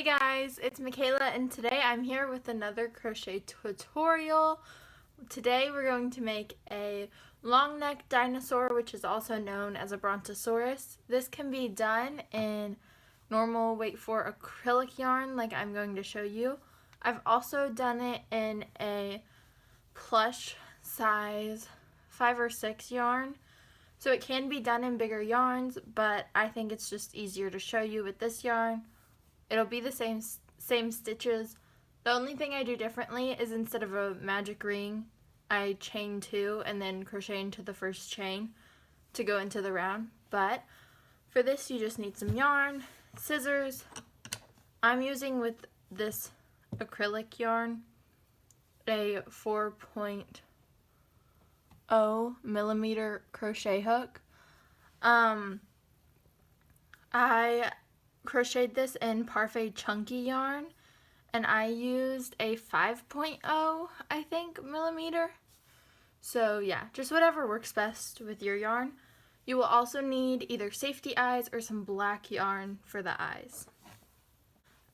Hey guys, it's Michaela and today I'm here with another crochet tutorial. Today we're going to make a long neck dinosaur, which is also known as a Brontosaurus. This can be done in normal weight for acrylic yarn like I'm going to show you. I've also done it in a plush size 5 or 6 yarn. So it can be done in bigger yarns, but I think it's just easier to show you with this yarn. It'll be the same stitches. The only thing I do differently is instead of a magic ring, I chain 2 and then crochet into the first chain to go into the round. But for this you just need some yarn, scissors. I'm using with this acrylic yarn a 4.0 millimeter crochet hook. I crocheted this in Parfait Chunky yarn and I used a 5.0 I think millimeter. So yeah, just whatever works best with your yarn. You will also need either safety eyes or some black yarn for the eyes.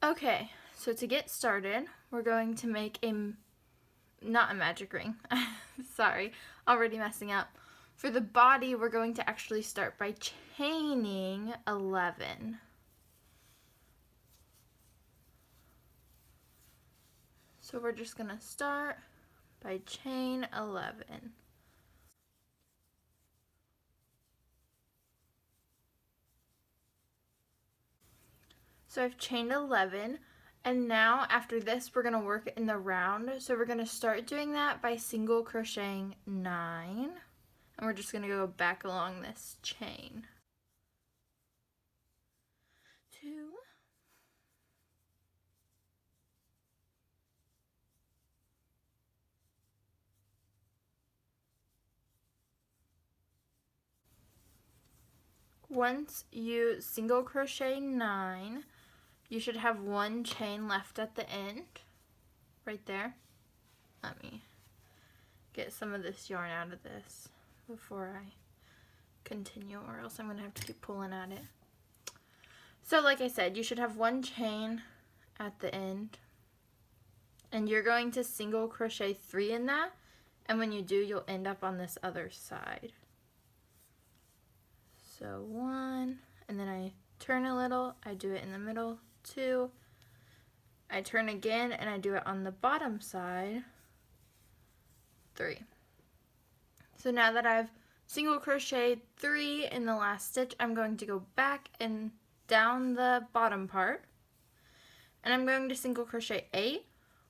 Okay, so to get started, we're going to make not a magic ring. Sorry, already messing up. For the body, we're going to actually start by chaining 11. So we're just going to start by chain 11. So I've chained 11, and now after this we're going to work in the round. So we're going to start doing that by single crocheting 9, and we're just going to go back along this chain. 2, 1. Once you single crochet 9, you should have 1 chain left at the end, right there. Let me get some of this yarn out of this before I continue, or else I'm going to have to keep pulling at it. So like I said, you should have 1 chain at the end, and you're going to single crochet 3 in that, and when you do, you'll end up on this other side. So 1, and then I turn a little, I do it in the middle, 2, I turn again and I do it on the bottom side, 3. So now that I've single crocheted 3 in the last stitch, I'm going to go back and down the bottom part, and I'm going to single crochet 8.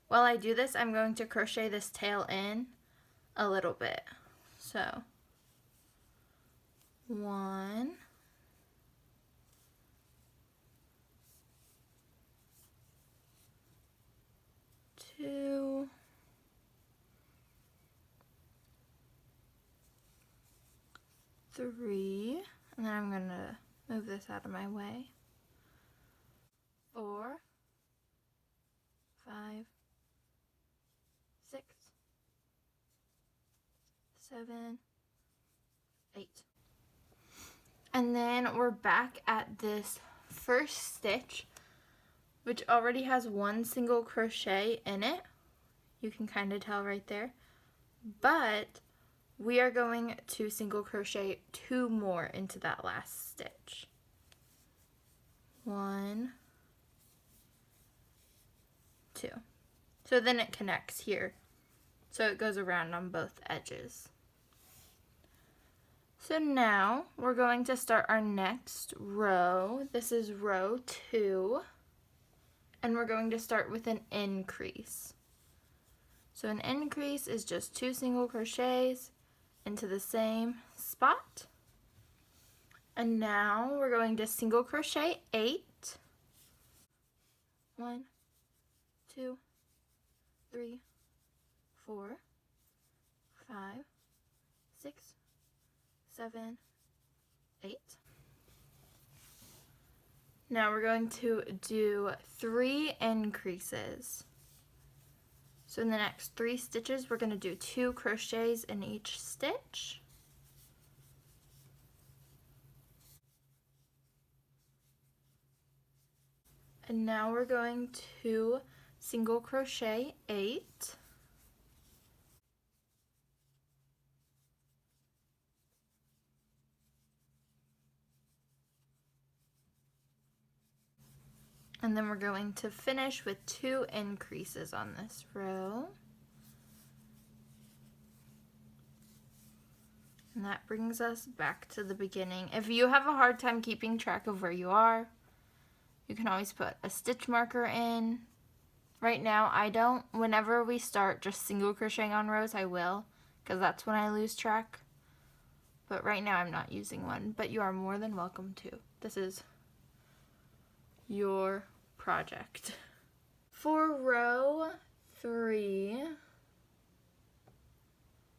While I do this, I'm going to crochet this tail in a little bit. So 1, 2, 3, and then I'm going to move this out of my way. 4, 5, 6, 7, 8. And then we're back at this first stitch, which already has 1 single crochet in it. You can kind of tell right there. But we are going to single crochet 2 more into that last stitch. 1, 2. So then it connects here. So it goes around on both edges. So now we're going to start our next row. This is row 2. And we're going to start with an increase. So an increase is just 2 single crochets into the same spot. And now we're going to single crochet 8. 1, 2, 3, 4, 5, 6, 7, 8. Now we're going to do 3 increases. So in the next 3 stitches, we're going to do 2 crochets in each stitch. And now we're going to single crochet 8. And then we're going to finish with 2 increases on this row. And that brings us back to the beginning. If you have a hard time keeping track of where you are, you can always put a stitch marker in. Right now, I don't. Whenever we start just single crocheting on rows, I will, because that's when I lose track. But right now, I'm not using one, but you are more than welcome to. This is your project. For row 3,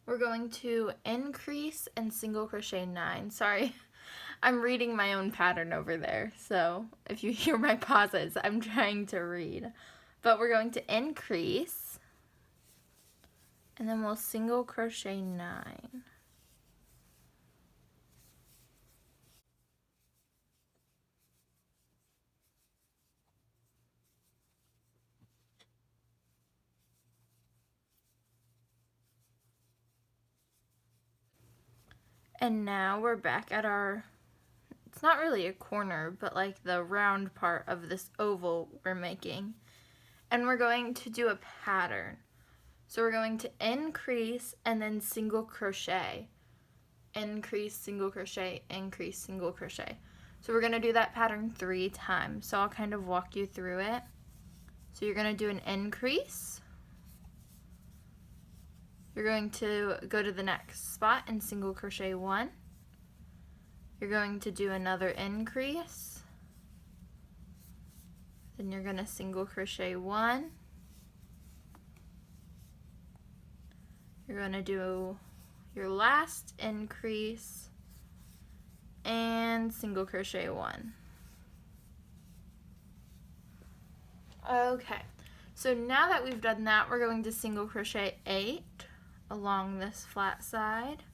we're going to increase and single crochet 9. Sorry, I'm reading my own pattern over there, so if you hear my pauses, I'm trying to read. But we're going to increase, and then we'll single crochet 9. And now we're back at our, it's not really a corner, but like the round part of this oval we're making. And we're going to do a pattern. So we're going to increase and then single crochet. Increase, single crochet, increase, single crochet. So we're going to do that pattern 3 times. So I'll kind of walk you through it. So you're going to do an increase. You're going to go to the next spot and single crochet 1. You're going to do another increase. Then you're going to single crochet 1. You're going to do your last increase and single crochet 1. Okay, so now that we've done that, we're going to single crochet 8 along this flat side.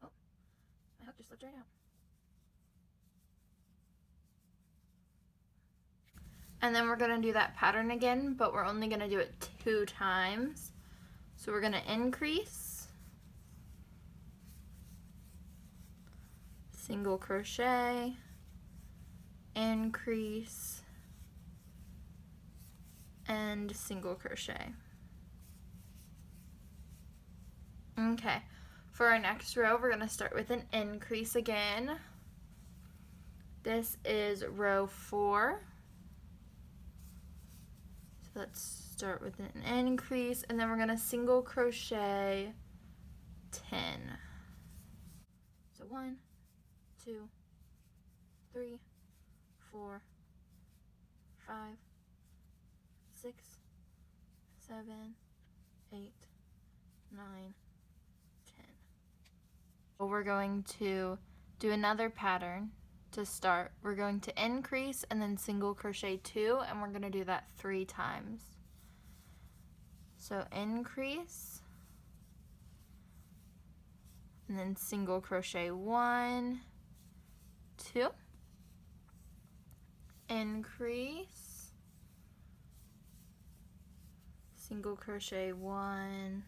Oh, my hook just slipped right out. And then we're going to do that pattern again, but we're only going to do it 2 times. So we're going to increase, single crochet, increase, and single crochet. Okay, for our next row, we're going to start with an increase again. This is row 4. So let's start with an increase, and then we're going to single crochet 10. So 1, 2, 3, 4, 5, 6, 7, 8, 9, 10. We're going to do another pattern to start. We're going to increase and then single crochet 2, and we're going to do that 3 times. So increase, and then single crochet 1, 2, increase, single crochet 1,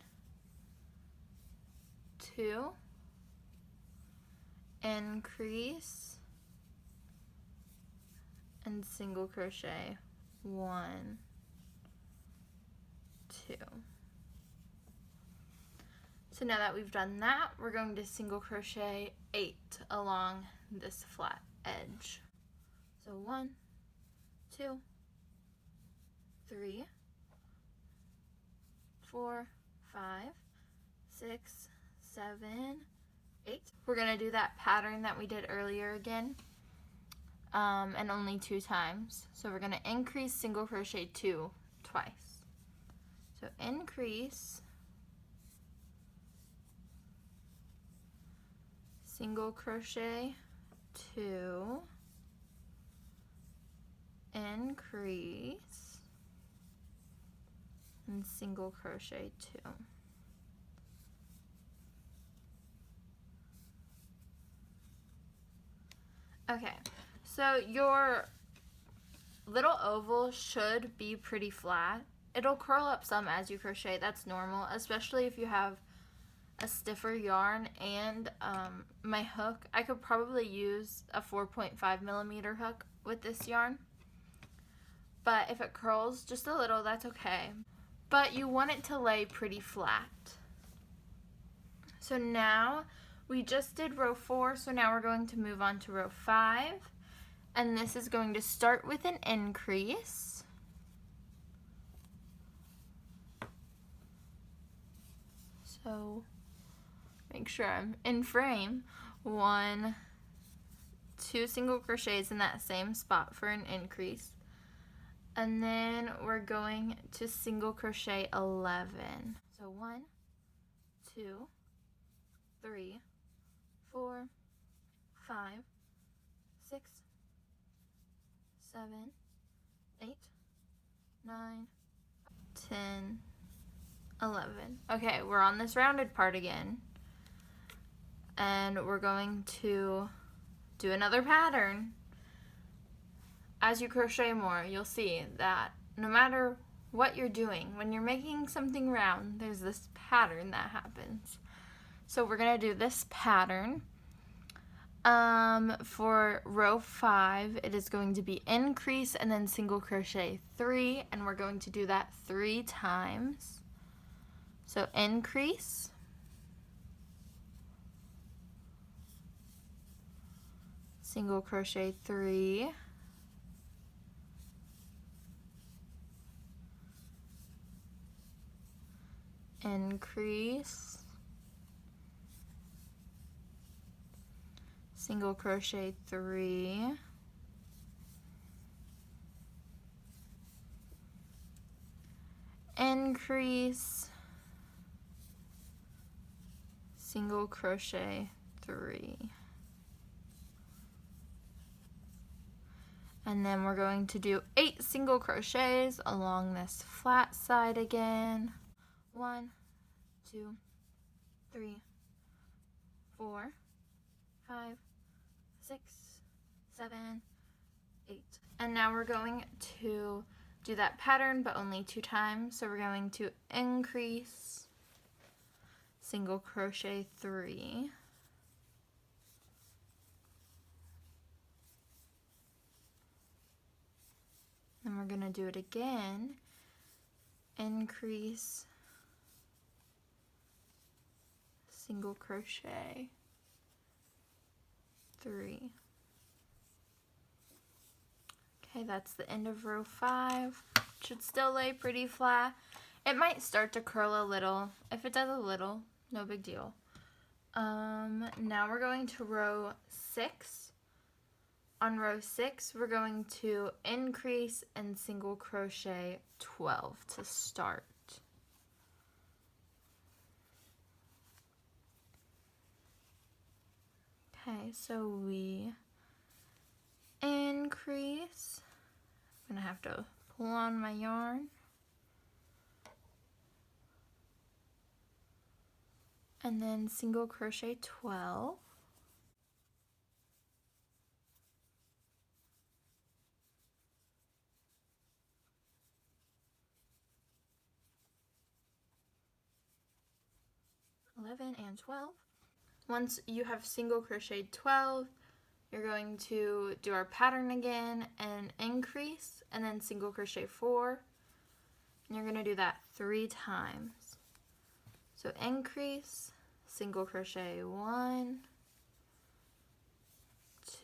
2, increase, and single crochet 1, 2. So now that we've done that, we're going to single crochet 8 along this flat edge. So 1, 2, 3, 4, 5, 6, 7, 8. We're going to do that pattern that we did earlier again, and only 2 times. So we're going to increase, single crochet 2 twice. So increase, single crochet 2, increase, and single crochet 2. Okay, so your little oval should be pretty flat. It'll curl up some as you crochet, that's normal, especially if you have a stiffer yarn. And my hook, I could probably use a 4.5mm hook with this yarn, but if it curls just a little, that's okay. But you want it to lay pretty flat. So now we just did row 4, so now we're going to move on to row 5, and this is going to start with an increase. So make sure I'm in frame. 1, 2 single crochets in that same spot for an increase. And then we're going to single crochet 11. So 1, 2, 3, 4, 5, 6, 7, 8, 9, 10, 11. Okay, we're on this rounded part again. And we're going to do another pattern. As you crochet more, you'll see that no matter what you're doing, when you're making something round, there's this pattern that happens. So we're going to do this pattern. For row 5, it is going to be increase and then single crochet 3, and we're going to do that 3 times. So increase, single crochet 3, increase, single crochet 3, increase, single crochet 3. And then we're going to do 8 single crochets along this flat side again. 1, 2, 3, 4, 5, 6, 7, 8. And now we're going to do that pattern, but only 2 times. So we're going to increase, single crochet 3, and we're going to do it again, increase, single crochet 3. Okay, that's the end of row 5. Should still lay pretty flat. It might start to curl a little. If it does a little, no big deal. Now we're going to row 6. On row 6, we're going to increase and single crochet 12 to start. Okay, so we increase. I'm gonna have to pull on my yarn. And then single crochet 12. And 12. Once you have single crocheted 12, you're going to do our pattern again and increase and then single crochet 4. And you're going to do that 3 times. So increase, single crochet 1,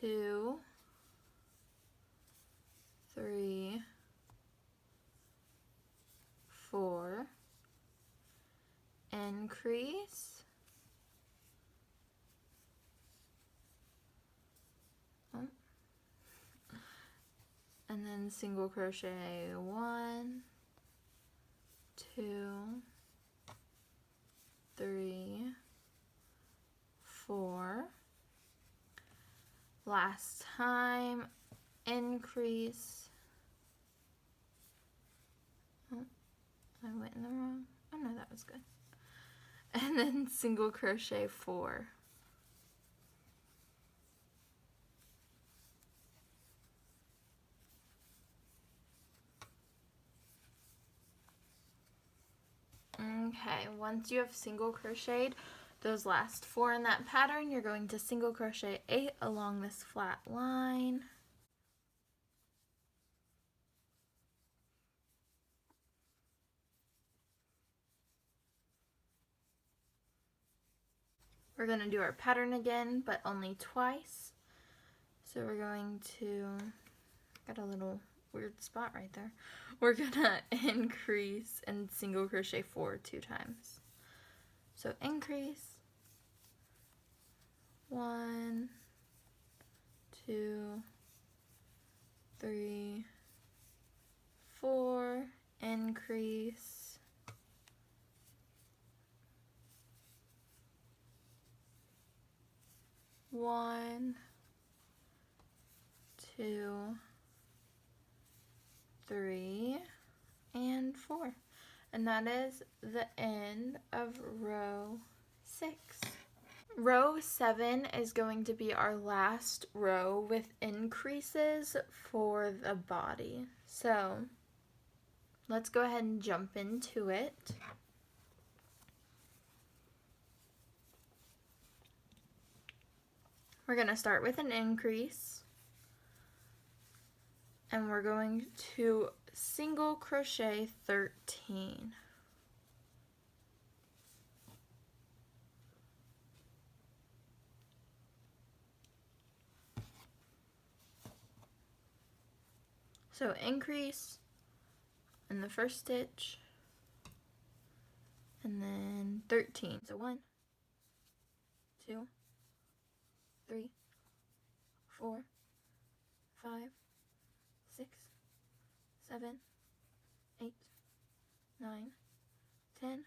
2, 3, 4, increase, and then single crochet 1, 2, 3, 4. Last time, increase. Oh, I went in the wrong. Oh no, that was good. And then single crochet 4. Okay, once you have single crocheted those last 4 in that pattern, you're going to single crochet 8 along this flat line. We're going to do our pattern again, but only twice. So we're going to, got a little weird spot right there. We're going to increase and single crochet 4 2 times. So increase, 1, 2, 3, 4, increase, 1, 2, 3, and 4. And that is the end of row 6. Row 7 is going to be our last row with increases for the body. So let's go ahead and jump into it. We're going to start with an increase, and we're going to single crochet 13. So increase in the first stitch, and then 13. So 1, 2, 3, 4, 5, 6, 7, 8, 9, 10,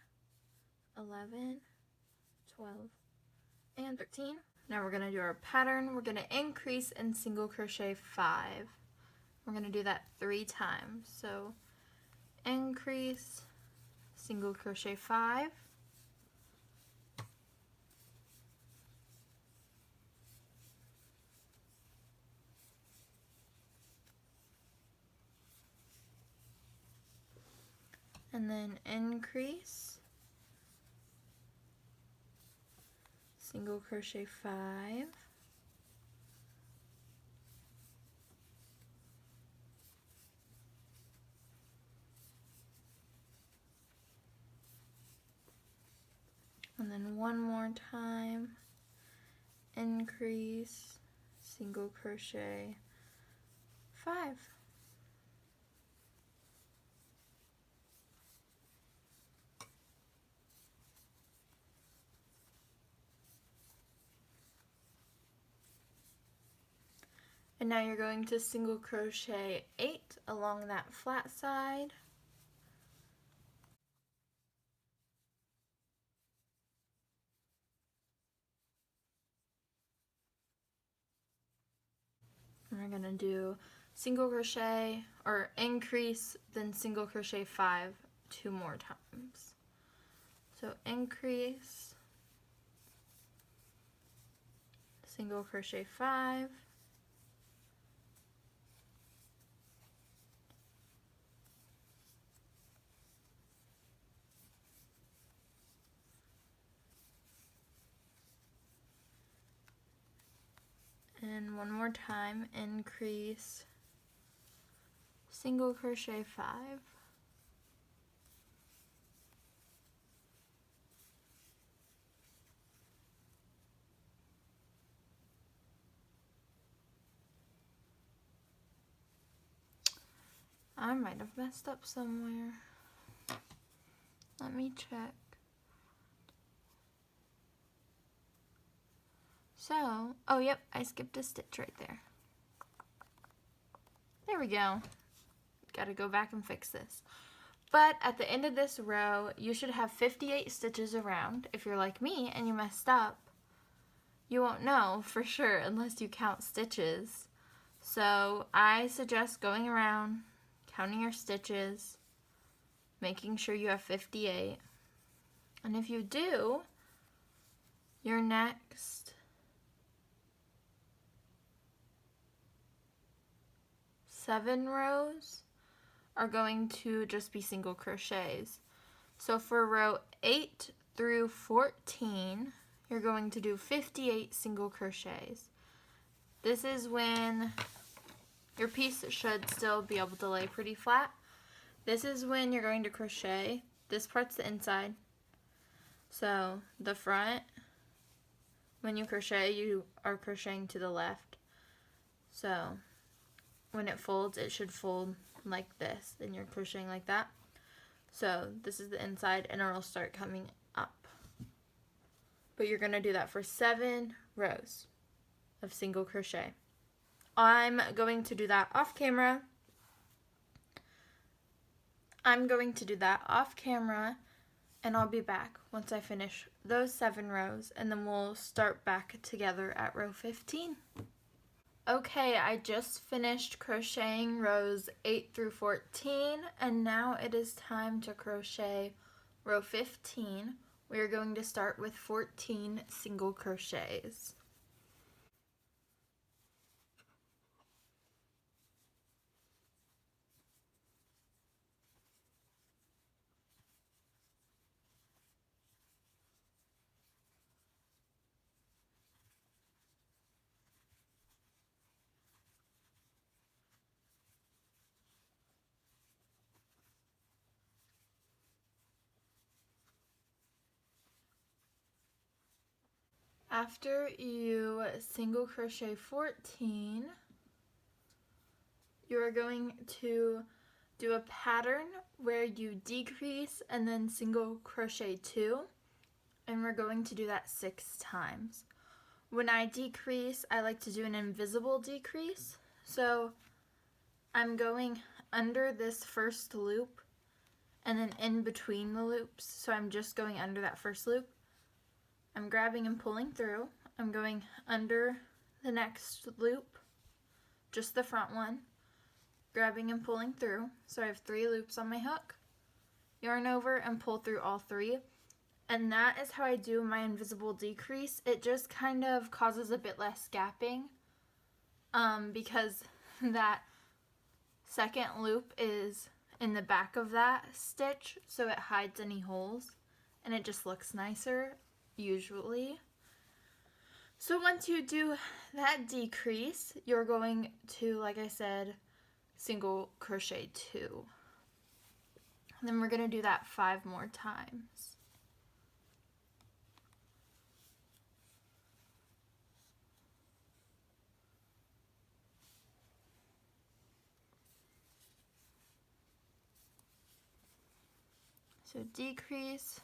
11, 12, and 13. Now we're going to do our pattern. We're going to increase and single crochet 5. We're going to do that 3 times. So increase, single crochet 5, and then increase, single crochet 5, and then one more time, increase, single crochet 5. And now you're going to single crochet 8 along that flat side. And we're going to do single crochet or increase, then single crochet 5 2 more times. So increase, single crochet 5, and one more time, increase, single crochet 5. I might have messed up somewhere. Let me check. So, oh yep, I skipped a stitch right there. There we go. Gotta go back and fix this. But at the end of this row, you should have 58 stitches around. If you're like me and you messed up, you won't know for sure unless you count stitches. So I suggest going around, counting your stitches, making sure you have 58. And if you do, your next 7 rows are going to just be single crochets. So for row 8 through 14, you're going to do 58 single crochets. This is when your piece should still be able to lay pretty flat. This is when you're going to crochet. This part's the inside. So the front, when you crochet, you are crocheting to the left. So when it folds, it should fold like this, and you're crocheting like that. So this is the inside, and it'll start coming up. But you're going to do that for 7 rows of single crochet. I'm going to do that off camera. And I'll be back once I finish those 7 rows, and then we'll start back together at row 15. Okay, I just finished crocheting rows 8 through 14, and now it is time to crochet row 15. We are going to start with 14 single crochets. After you single crochet 14, you are going to do a pattern where you decrease and then single crochet 2, and we're going to do that 6 times. When I decrease, I like to do an invisible decrease. So I'm going under this first loop and then in between the loops. So I'm just going under that first loop. I'm grabbing and pulling through. I'm going under the next loop, just the front one, grabbing and pulling through. So I have 3 loops on my hook, yarn over and pull through all 3. And that is how I do my invisible decrease. It just kind of causes a bit less gapping because that second loop is in the back of that stitch, so it hides any holes and it just looks nicer usually. So once you do that decrease, you're going to, like I said, single crochet 2. And then we're going to do that 5 more times. So decrease,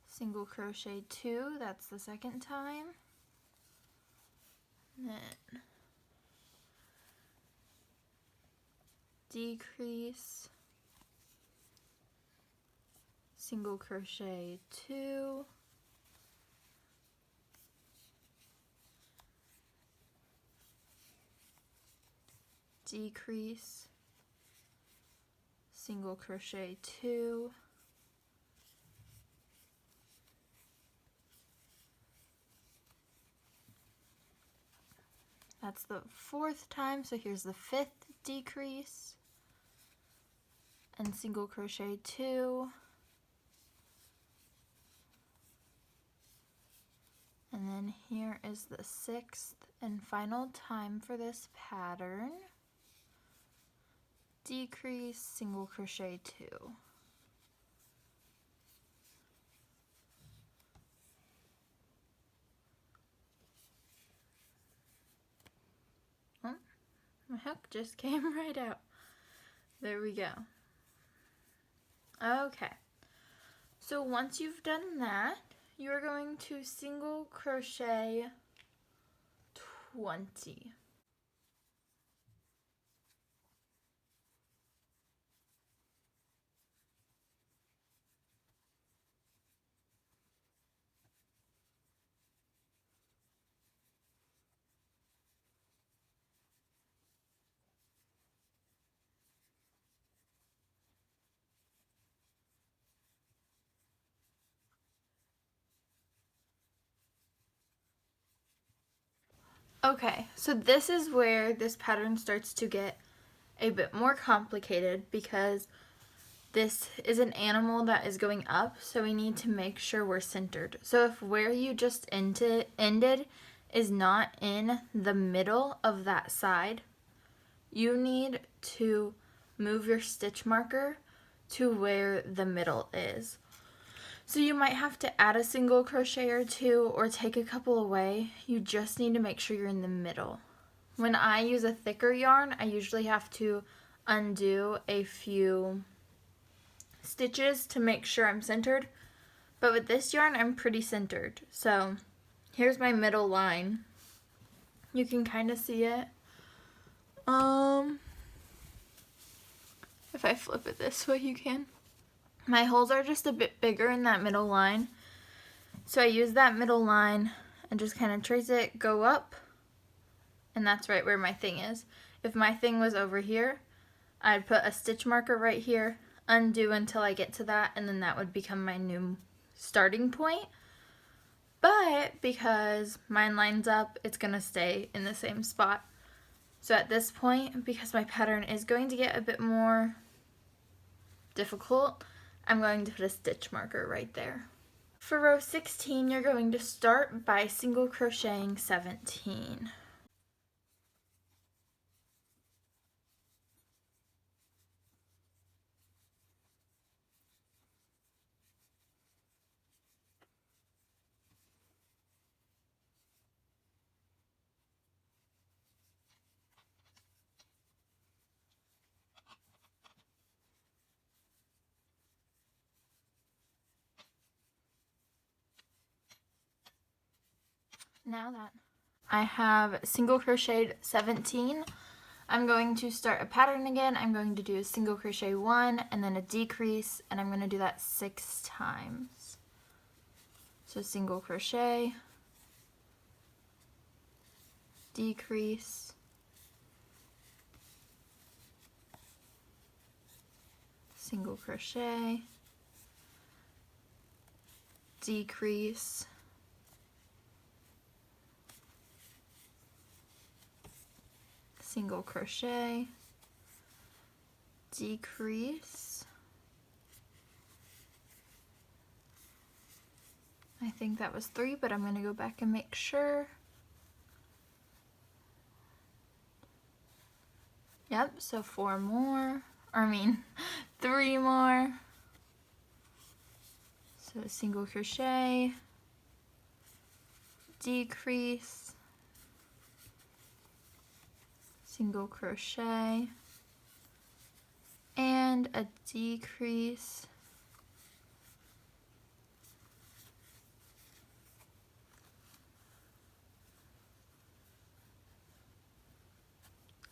single crochet 2, that's the second time. And then decrease, single crochet 2, decrease, single crochet 2, that's the 4th time, so here's the 5th decrease, and single crochet 2, and then here is the 6th and final time for this pattern. Decrease, single crochet 2. Oh, my hook just came right out. There we go. Okay, so once you've done that, you're going to single crochet 20. Okay, so this is where this pattern starts to get a bit more complicated because this is an animal that is going up, so we need to make sure we're centered. So if where you just ended is not in the middle of that side, you need to move your stitch marker to where the middle is. So you might have to add a single crochet or two or take a couple away. You just need to make sure you're in the middle. When I use a thicker yarn, I usually have to undo a few stitches to make sure I'm centered, but with this yarn I'm pretty centered. So here's my middle line. You can kind of see it. If I flip it this way, you can. My holes are just a bit bigger in that middle line, so I use that middle line and just kind of trace it, go up, and that's right where my thing is. If my thing was over here, I'd put a stitch marker right here, undo until I get to that, and then that would become my new starting point. But because mine lines up, it's gonna stay in the same spot. So at this point, because my pattern is going to get a bit more difficult, I'm going to put a stitch marker right there. For row 16, you're going to start by single crocheting 17. Now that I have single crocheted 17, I'm going to start a pattern again. I'm going to do a single crochet 1 and then a decrease, and I'm going to do that 6 times. So single crochet, decrease, single crochet, decrease, single crochet, decrease. I think that was 3, but I'm going to go back and make sure. Yep, so 4 more, or 3 more. So single crochet, decrease, single crochet, and a decrease,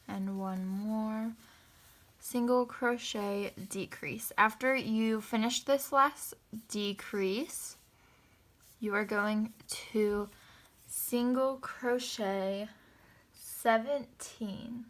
and 1 more, single crochet, decrease. After you finish this last decrease, you are going to single crochet 17.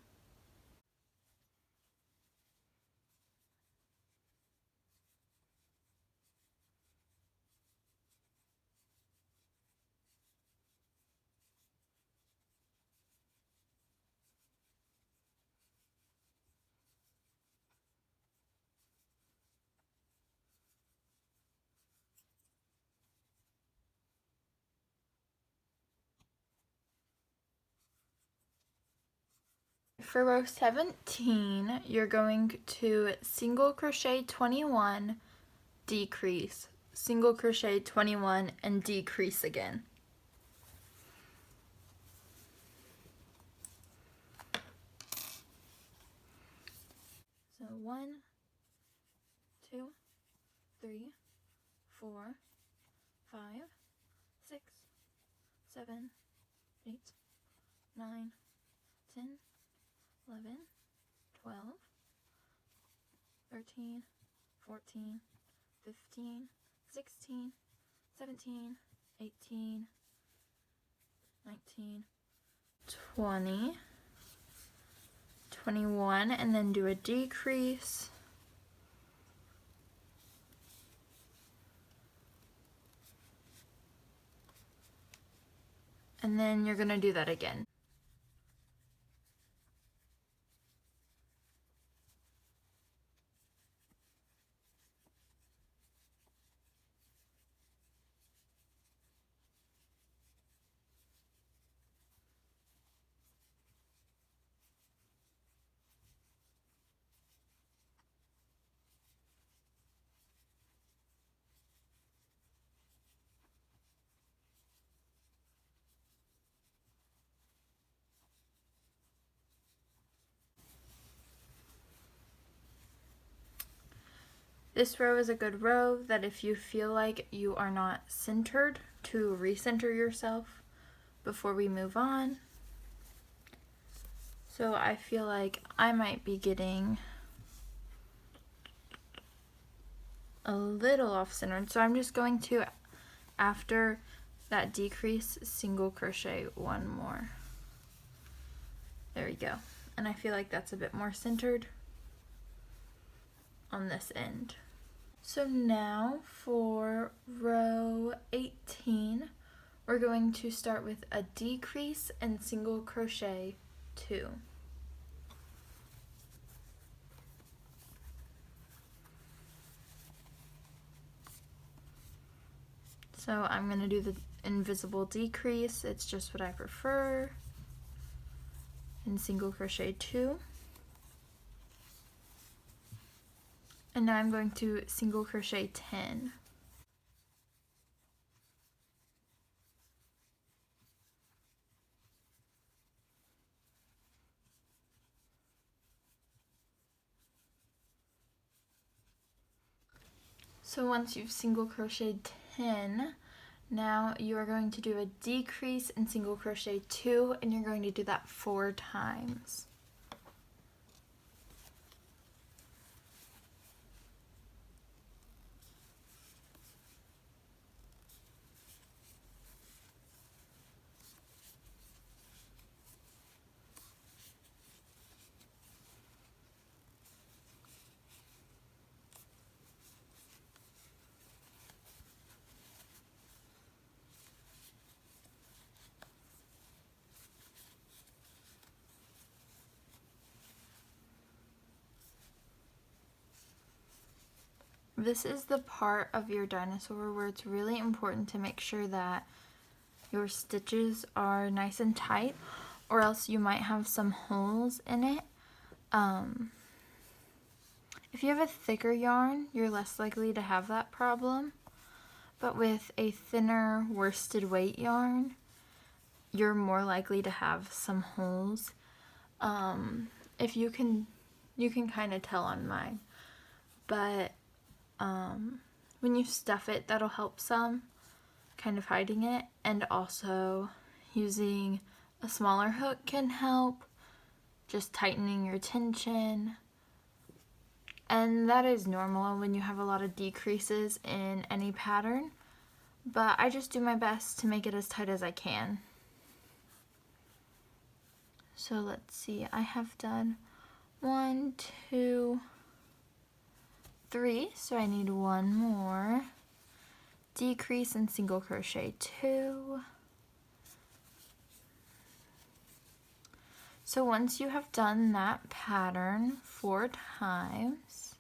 For row 17, you're going to single crochet 21, decrease, single crochet 21, and decrease again. So 1, 2, 3, 4, 5, 6, 7, 8, 9, 10, 11, 12, 13, 14, 15, 16, 17, 18, 19, 20, 21, and then do a decrease. And then you're going to do that again. This row is a good row that if you feel like you are not centered, to recenter yourself before we move on. So I feel like I might be getting a little off-centered, so I'm just going to, after that decrease, single crochet one more. There we go. And I feel like that's a bit more centered on this end. So now for row 18, we're going to start with a decrease and single crochet 2. So I'm going to do the invisible decrease, it's just what I prefer, and single crochet 2. And now I'm going to single crochet 10. So once you've single crocheted 10, now you are going to do a decrease and single crochet 2, and you're going to do that 4 times. This is the part of your dinosaur where it's really important to make sure that your stitches are nice and tight, or else you might have some holes in it. If you have a thicker yarn, you're less likely to have that problem, but with a thinner worsted weight yarn, you're more likely to have some holes. If you can kind of tell on mine, but when you stuff it, that'll help some, kind of hiding it, and also using a smaller hook can help, just tightening your tension. And that is normal when you have a lot of decreases in any pattern, but I just do my best to make it as tight as I can. So let's see, I have done 1, 2, 3, so I need one more. Decrease and single crochet 2. So once you have done that pattern 4 times,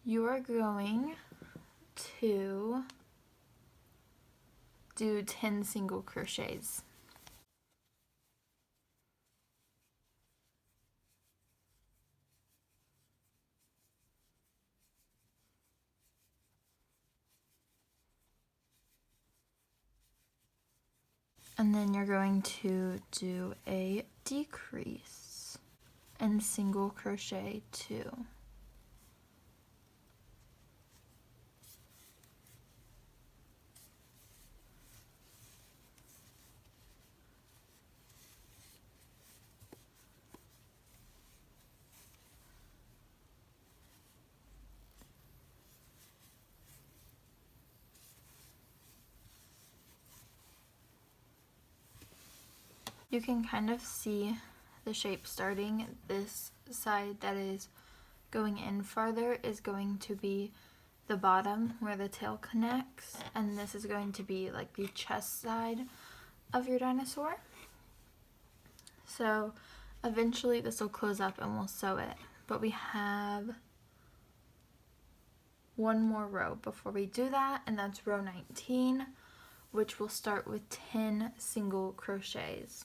you are going to do 10 single crochets. And then you're going to do a decrease and single crochet 2. You can kind of see the shape starting. This side that is going in farther is going to be the bottom where the tail connects, and this is going to be like the chest side of your dinosaur. So eventually this will close up and we'll sew it, but we have one more row before we do that, and that's row 19, which will start with 10 single crochets.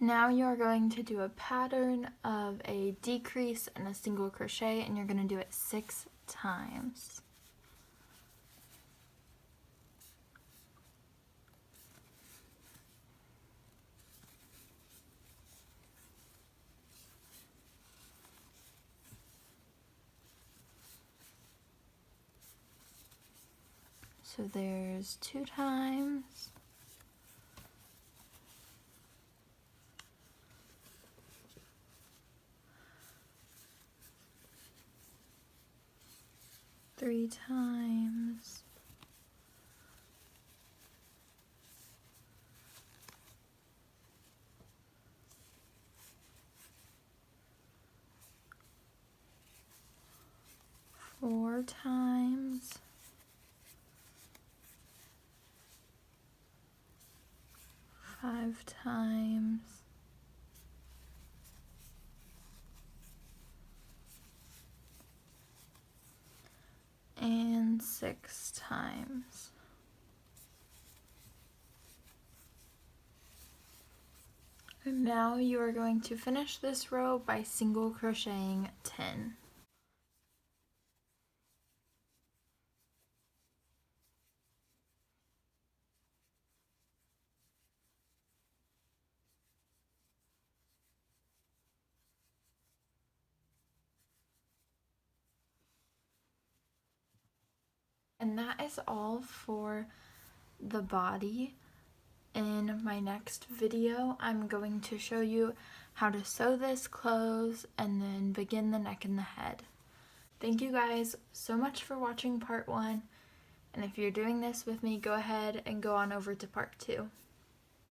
Now you're going to do a pattern of a decrease and a single crochet, and you're going to do it 6 times. So there's 2 times. Three times. Four times. Five times. And 6 times. And now you are going to finish this row by single crocheting 10. And that is all for the body. In my next video, I'm going to show you how to sew this close and then begin the neck and the head. Thank you guys so much for watching part 1. And if you're doing this with me, go ahead and go on over to part 2.